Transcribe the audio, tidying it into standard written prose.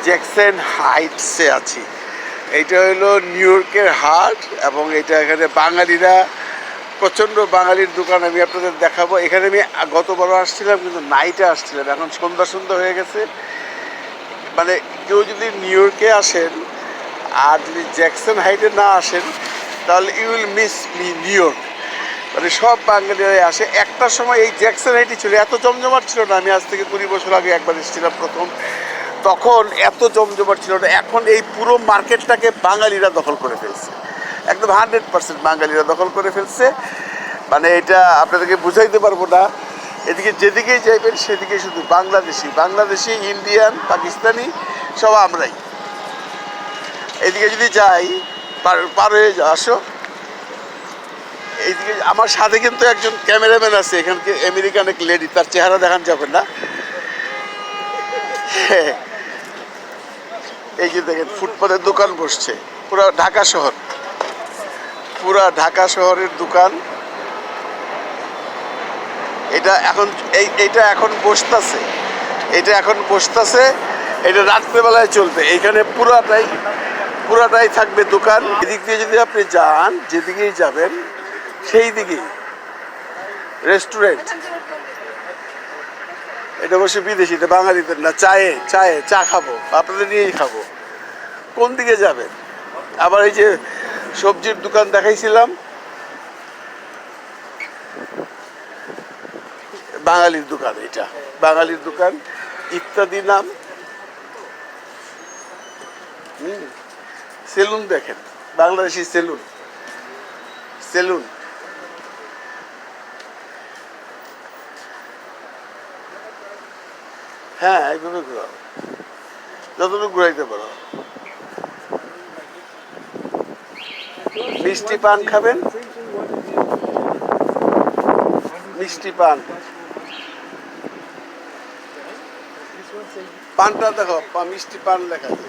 Jackson হাইটসে আছি। এইটা হলো নিউ ইয়র্কের হাট এবং এটা এখানে বাঙালিরা প্রচণ্ড বাঙালির দোকান আমি আপনাদের দেখাবো। এখানে আমি গতবারও আসছিলাম কিন্তু নাইটে আসছিলাম, এখন সন্ধ্যা হয়ে গেছে। মানে কেউ যদি নিউ ইয়র্কে আসেন আর যদি জ্যাকসন হাইটে না আসেন তাহলে you will miss New York সব বাঙালিরাই আসে। একটা সময় এই জ্যাকসন হাইটই ছিল, এত জমজমাট ছিল না। আমি আজ থেকে 20 বছর আগে একবার এসেছিলাম প্রথম, তখন এত জমজমাট ছিল না। এখন এই পুরো মার্কেটটাকে বাঙালিরা দখল করে ফেলছে, একদম 100% বাঙালিরা দখল করে ফেলছে। মানে এটা আপনাদেরকে বুঝাইতে পারবো না। এদিকে যেদিকেই যাইবেন সেদিকে শুধু বাংলাদেশি, ইন্ডিয়ান, পাকিস্তানি সব আমরাই। এদিকে যদি যাই পার হয়ে আসো, এইদিকে আমার সাথে কিন্তু একজন ক্যামেরাম্যান আছে, এখানকে আমেরিকান এক লেডি, তার চেহারা দেখান যাবে না। এই যে দেখেন ফুটপাতের দোকান বসছে, পুরা ঢাকা শহরের দোকান। এইটা এখন বসতেছে, এটা রাত্রেবেলায় চলবে। এইখানে পুরাটাই থাকবে দোকান। এদিক দিয়ে যদি আপনি যান, যেদিকেই যাবেন সেই দিকেই রেস্টুরেন্ট। এটা বসে বিদেশি, এটা বাঙালিদের না। চা খাবো, আপনাদের নিয়েই খাবো। কোন দিকে যাবেন? আবার এই যে সবজির দোকান দেখাইছিলাম, বাঙালির দোকান। এটা বাঙালির দোকান, ইত্যাদি নাম। সেলুন দেখেন, বাংলাদেশি সেলুন। হ্যাঁ, এইভাবে ঘোরাও, যতটুকু ঘুরাইতে পারো। মিষ্টি পান খাবেন? মিষ্টি পানটা দেখো, মিষ্টি পান লেখা আছে।